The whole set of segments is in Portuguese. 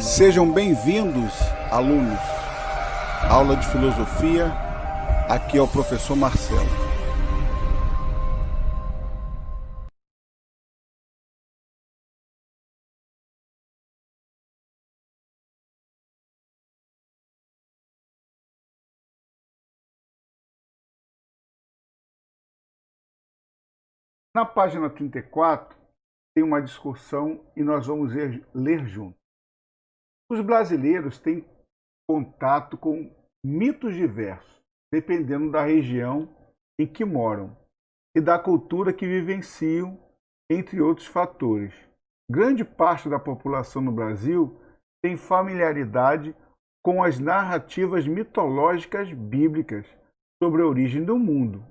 Sejam bem-vindos, alunos. Aula de filosofia, aqui é o professor Marcelo. Na página 34, tem uma discussão e nós vamos ler juntos. Os brasileiros têm contato com mitos diversos, dependendo da região em que moram e da cultura que vivenciam, entre outros fatores. Grande parte da população no Brasil tem familiaridade com as narrativas mitológicas bíblicas sobre a origem do mundo.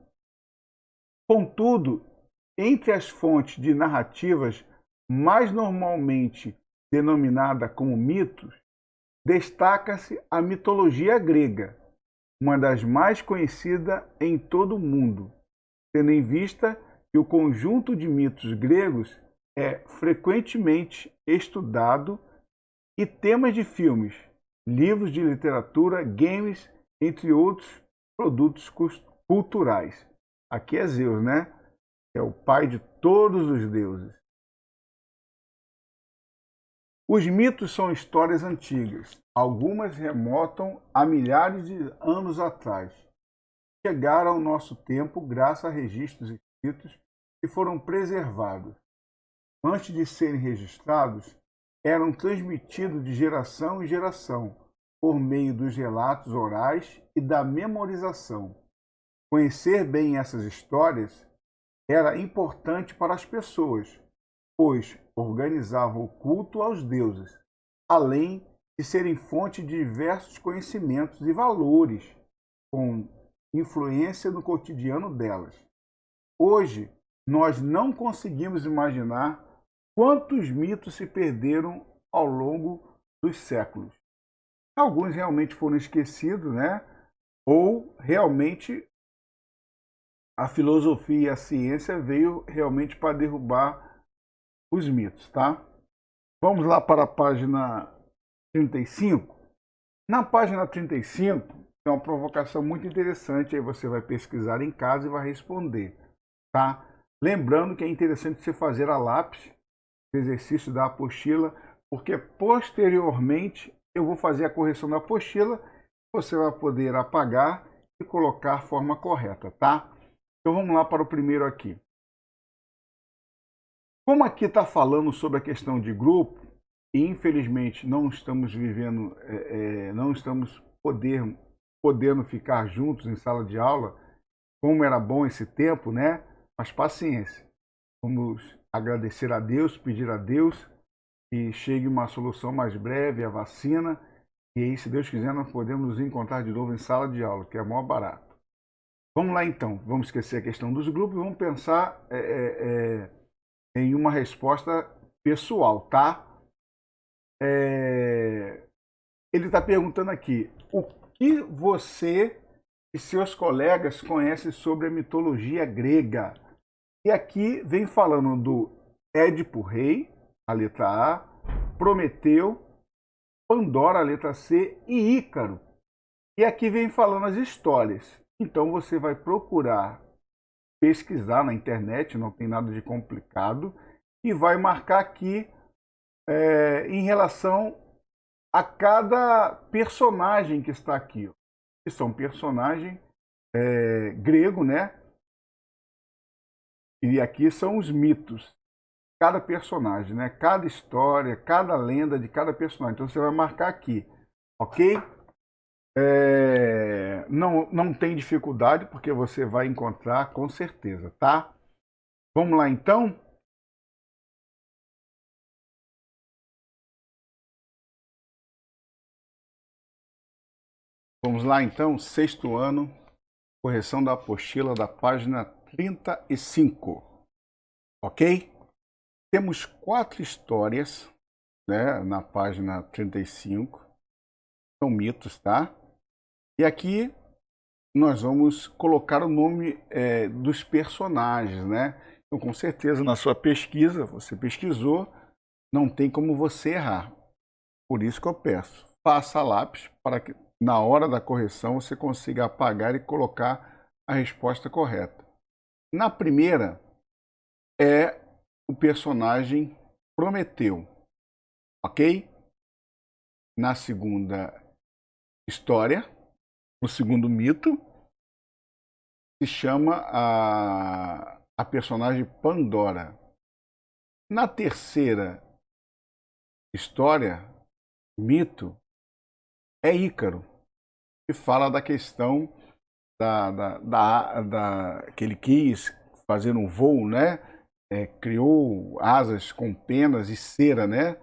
Contudo, entre as fontes de narrativas mais normalmente denominada como mitos, destaca-se a mitologia grega, uma das mais conhecidas em todo o mundo, tendo em vista que o conjunto de mitos gregos é frequentemente estudado e temas de filmes, livros de literatura, games, entre outros produtos culturais. Aqui é Zeus, né? É o pai de todos os deuses. Os mitos são histórias antigas. Algumas remontam a milhares de anos atrás. Chegaram ao nosso tempo graças a registros escritos que foram preservados. Antes de serem registrados, eram transmitidos de geração em geração, por meio dos relatos orais e da memorização. Conhecer bem essas histórias era importante para as pessoas, pois organizavam o culto aos deuses, além de serem fonte de diversos conhecimentos e valores, com influência no cotidiano delas. Hoje, nós não conseguimos imaginar quantos mitos se perderam ao longo dos séculos. Alguns realmente foram esquecidos, né? Ou realmente a filosofia e a ciência veio realmente para derrubar os mitos, tá? Vamos lá para a página 35. Na página 35, tem uma provocação muito interessante, aí você vai pesquisar em casa e vai responder, tá? Lembrando que é interessante você fazer a lápis, o exercício da apostila, porque posteriormente eu vou fazer a correção da apostila, você vai poder apagar e colocar a forma correta, tá? Então vamos lá para o primeiro aqui. Como aqui está falando sobre a questão de grupo, e infelizmente não estamos vivendo, não estamos podendo ficar juntos em sala de aula, como era bom esse tempo, né? Mas paciência. Vamos agradecer a Deus, pedir a Deus que chegue uma solução mais breve, a vacina, e aí, se Deus quiser, nós podemos nos encontrar de novo em sala de aula, que é maior barato. Vamos lá então, vamos esquecer a questão dos grupos e vamos pensar em uma resposta pessoal, tá? Ele está perguntando aqui, o que você e seus colegas conhecem sobre a mitologia grega? E aqui vem falando do Édipo Rei, a letra A, Prometeu, Pandora, a letra C, e Ícaro. E aqui vem falando as histórias. Então você vai procurar pesquisar na internet, não tem nada de complicado, e vai marcar aqui em relação a cada personagem que está aqui. Que são personagens grego, né? E aqui são os mitos. Cada personagem, né? Cada história, cada lenda de cada personagem. Então você vai marcar aqui, ok? Não tem dificuldade, porque você vai encontrar com certeza, tá? Vamos lá então? Vamos lá então, sexto ano, correção da apostila da página 35, ok? Temos 4 histórias, né, na página 35, são mitos, tá? E aqui nós vamos colocar o nome dos personagens, né? Então, com certeza, na sua pesquisa, você pesquisou, não tem como você errar. Por isso que eu peço, faça lápis para que na hora da correção você consiga apagar e colocar a resposta correta. Na primeira é o personagem Prometeu, ok? Na segunda história, o segundo mito, se chama a personagem Pandora. Na terceira história, mito, é Ícaro, que fala da questão que ele quis fazer um voo, né? Criou asas com penas e cera, né?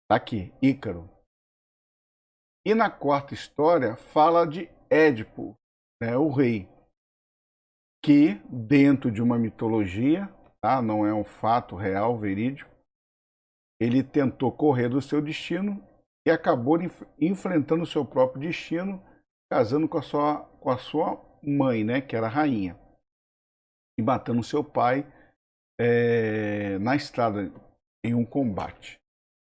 Tá aqui, Ícaro. E na quarta história fala de Édipo, né, o rei, que dentro de uma mitologia, tá? Não é um fato real, verídico, ele tentou correr do seu destino e acabou enfrentando o seu próprio destino, casando com a sua mãe, né, que era a rainha, e matando seu pai na estrada em um combate.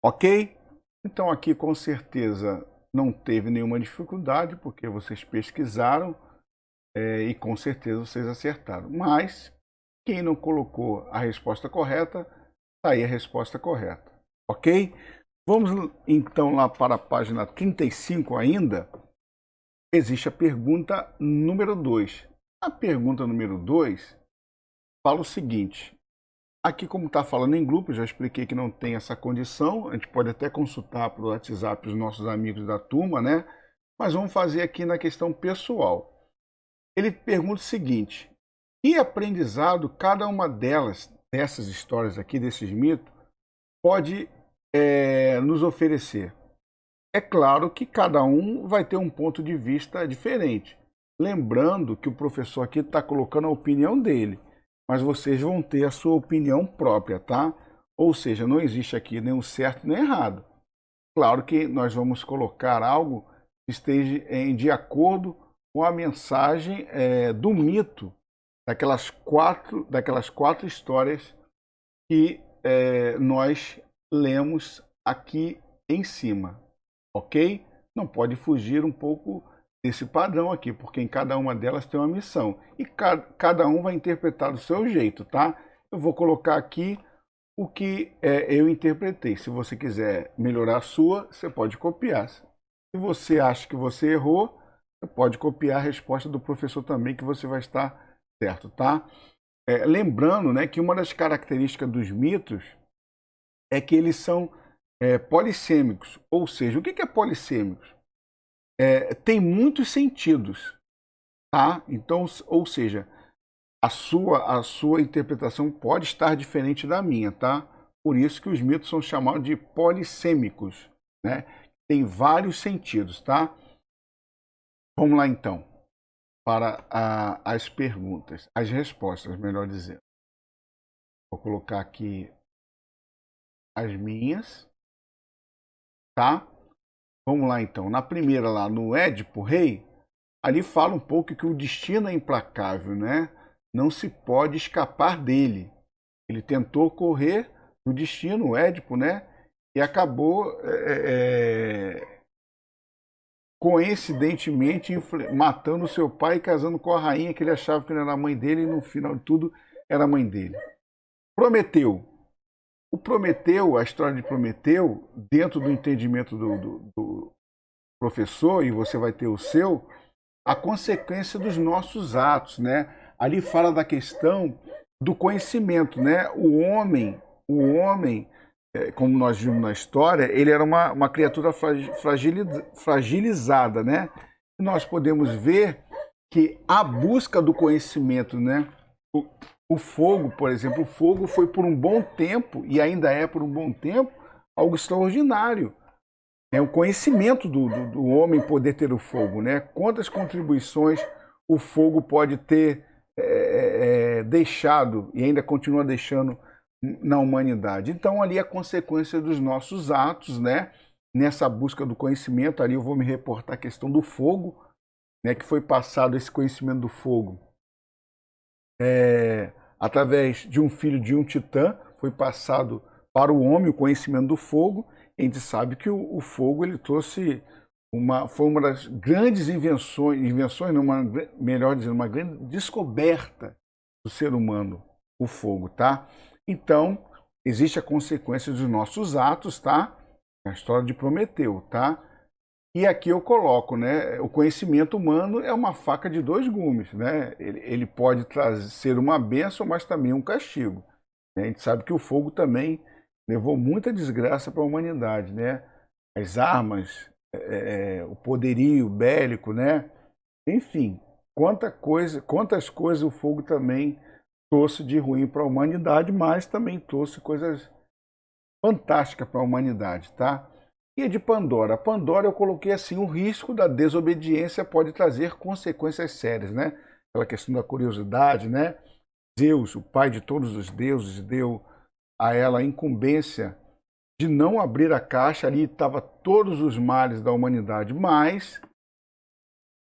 Ok? Então aqui com certeza não teve nenhuma dificuldade, porque vocês pesquisaram e com certeza vocês acertaram. Mas quem não colocou a resposta correta, está aí a resposta correta. Ok? Vamos então lá para a página 35 ainda. Existe a pergunta número 2. A pergunta número 2 fala o seguinte. Aqui, como está falando em grupo, já expliquei que não tem essa condição. A gente pode até consultar pelo WhatsApp os nossos amigos da turma, né? Mas vamos fazer aqui na questão pessoal. Ele pergunta o seguinte: que aprendizado cada uma dessas histórias aqui, desses mitos, pode nos oferecer? É claro que cada um vai ter um ponto de vista diferente. Lembrando que o professor aqui está colocando a opinião dele, mas vocês vão ter a sua opinião própria, tá? Ou seja, não existe aqui nem o certo nem errado. Claro que nós vamos colocar algo que esteja de acordo com a mensagem do mito, daquelas quatro histórias que nós lemos aqui em cima, ok? Não pode fugir um pouco desse padrão aqui, porque em cada uma delas tem uma missão. E cada um vai interpretar do seu jeito, tá? Eu vou colocar aqui o que eu interpretei. Se você quiser melhorar a sua, você pode copiar. Se você acha que você errou, você pode copiar a resposta do professor também, que você vai estar certo, tá? Lembrando, né, que uma das características dos mitos é que eles são polissêmicos. Ou seja, o que é polissêmicos? Tem muitos sentidos, tá? Então, ou seja, a sua interpretação pode estar diferente da minha, tá? Por isso que os mitos são chamados de polissêmicos, né? Tem vários sentidos, tá? Vamos lá então para as perguntas, as respostas, melhor dizendo. Vou colocar aqui as minhas, tá? Vamos lá então. Na primeira lá, no Édipo Rei, ali fala um pouco que o destino é implacável, né? Não se pode escapar dele. Ele tentou correr do destino, o Édipo, né? E acabou coincidentemente matando seu pai e casando com a rainha que ele achava que não era a mãe dele e no final de tudo era a mãe dele. Prometeu. O Prometeu, a história de Prometeu, dentro do entendimento do professor, e você vai ter o seu, a consequência dos nossos atos, né? Ali fala da questão do conhecimento, né? O homem, como nós vimos na história, ele era uma criatura fragilizada, né? E nós podemos ver que a busca do conhecimento, né? O fogo, por exemplo, o fogo foi por um bom tempo, e ainda é por um bom tempo, algo extraordinário. É o conhecimento do homem poder ter o fogo, né? Quantas contribuições o fogo pode ter deixado e ainda continua deixando na humanidade. Então ali é a consequência dos nossos atos, né? Nessa busca do conhecimento, ali eu vou me reportar a questão do fogo, né? Que foi passado esse conhecimento do fogo através de um filho de um titã, foi passado para o homem o conhecimento do fogo, A gente sabe que o fogo ele trouxe foi uma das grandes invenções não, melhor dizendo, uma grande descoberta do ser humano, o fogo, tá? Então, existe a consequência dos nossos atos, tá? A história de Prometeu, tá? E aqui eu coloco, né? O conhecimento humano é uma faca de dois gumes, né? Ele pode ser uma bênção, mas também um castigo. A gente sabe que o fogo também levou muita desgraça para a humanidade, né? As armas, o poderio bélico, né? Enfim, quantas coisas o fogo também trouxe de ruim para a humanidade, mas também trouxe coisas fantásticas para a humanidade, tá? E a de Pandora? Pandora eu coloquei assim, o risco da desobediência pode trazer consequências sérias, né? Aquela questão da curiosidade, né? Zeus, o pai de todos os deuses, deu a ela a incumbência de não abrir a caixa, ali estava todos os males da humanidade, mas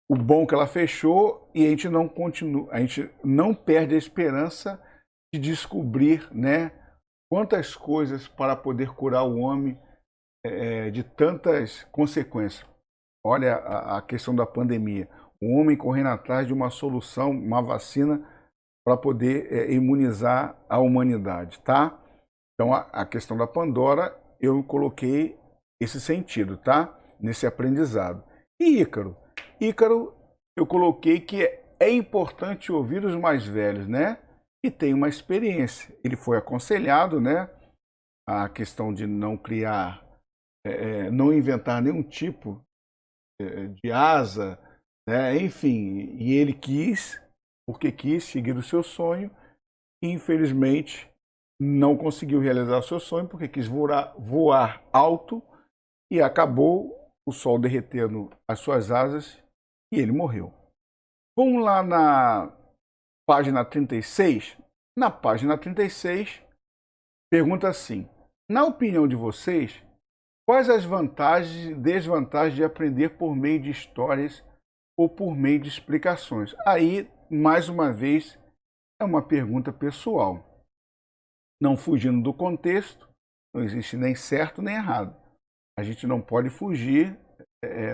o bom que ela fechou e a gente não continua, a gente não perde a esperança de descobrir, né, quantas coisas para poder curar o homem de tantas consequências. Olha a questão da pandemia, o homem correndo atrás de uma solução, uma vacina para poder imunizar a humanidade, tá? Então, a questão da Pandora, eu coloquei esse sentido, tá? Nesse aprendizado. E Ícaro? Ícaro, eu coloquei que é importante ouvir os mais velhos, né? E tem uma experiência. Ele foi aconselhado, né? A questão de não criar, não inventar nenhum tipo de asa, né? Enfim, e ele quis, porque quis seguir o seu sonho, e infelizmente não conseguiu realizar o seu sonho porque quis voar alto e acabou o sol derretendo as suas asas e ele morreu. Vamos lá na página 36. Na página 36, pergunta assim: na opinião de vocês, quais as vantagens e desvantagens de aprender por meio de histórias ou por meio de explicações? Aí, mais uma vez, é uma pergunta pessoal. Não fugindo do contexto, não existe nem certo nem errado. A gente não pode fugir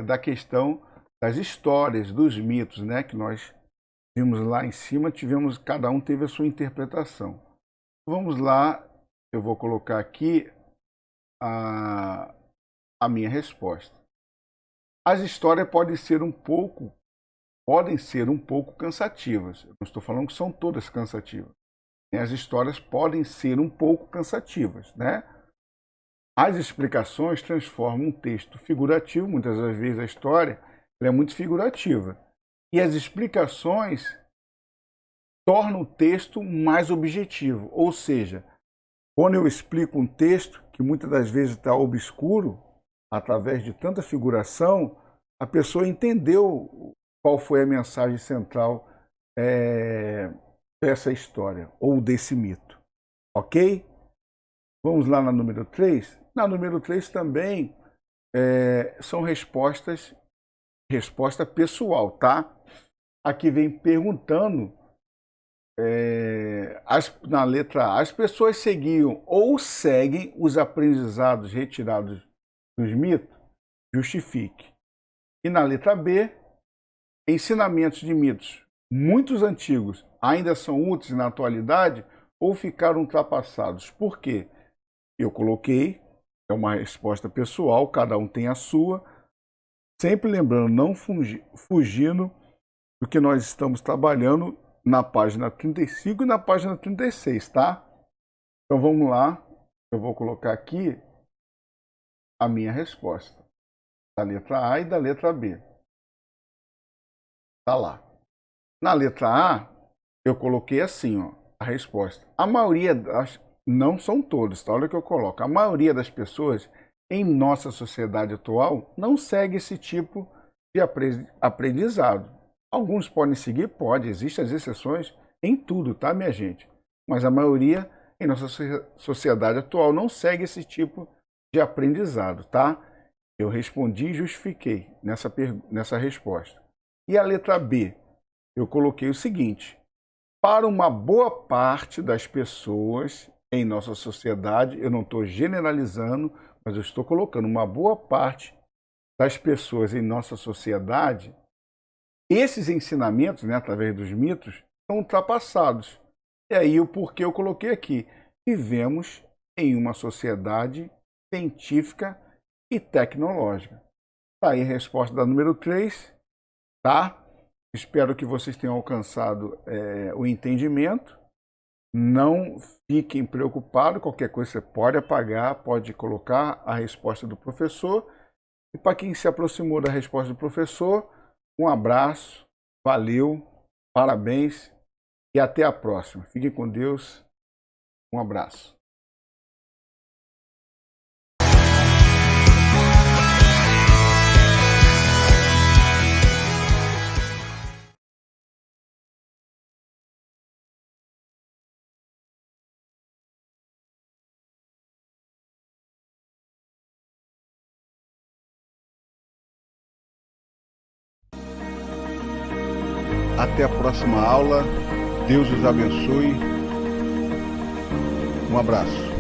da questão das histórias, dos mitos, né? Que nós vimos lá em cima, cada um teve a sua interpretação. Vamos lá, eu vou colocar aqui a minha resposta. As histórias podem ser um pouco cansativas. Eu não estou falando que são todas cansativas. As histórias podem ser um pouco cansativas, né? As explicações transformam um texto figurativo, muitas das vezes a história é muito figurativa, e as explicações tornam o texto mais objetivo, ou seja, quando eu explico um texto que muitas das vezes está obscuro, através de tanta figuração, a pessoa entendeu qual foi a mensagem central dessa história ou desse mito, ok? Vamos lá na número 3. Na número 3 também são resposta pessoal, tá? Aqui vem perguntando, na letra A, as pessoas seguiam ou seguem os aprendizados retirados dos mitos? Justifique. E na letra B, ensinamentos de mitos muitos antigos ainda são úteis na atualidade ou ficaram ultrapassados? Por quê? Eu coloquei, é uma resposta pessoal, cada um tem a sua, sempre lembrando, não fugindo do que nós estamos trabalhando na página 35 e na página 36, tá? Então vamos lá, eu vou colocar aqui a minha resposta, da letra A e da letra B. Tá lá. Na letra A, eu coloquei assim, ó, a resposta. A maioria não são todos, tá? Olha o que eu coloco. A maioria das pessoas em nossa sociedade atual não segue esse tipo de aprendizado. Alguns podem seguir, pode, existem as exceções em tudo, tá, minha gente? Mas a maioria em nossa sociedade atual não segue esse tipo de aprendizado, tá? Eu respondi e justifiquei nessa resposta. E a letra B? Eu coloquei o seguinte: para uma boa parte das pessoas, em nossa sociedade, eu não estou generalizando, mas eu estou colocando uma boa parte das pessoas em nossa sociedade, esses ensinamentos, né, através dos mitos, são ultrapassados. E aí o porquê eu coloquei aqui. Vivemos em uma sociedade científica e tecnológica. Tá aí a resposta da número 3, tá? Espero que vocês tenham alcançado o entendimento. Não fiquem preocupados, qualquer coisa você pode apagar, pode colocar a resposta do professor. E para quem se aproximou da resposta do professor, um abraço, valeu, parabéns e até a próxima. Fiquem com Deus, um abraço. Até a próxima aula. Deus os abençoe. Um abraço.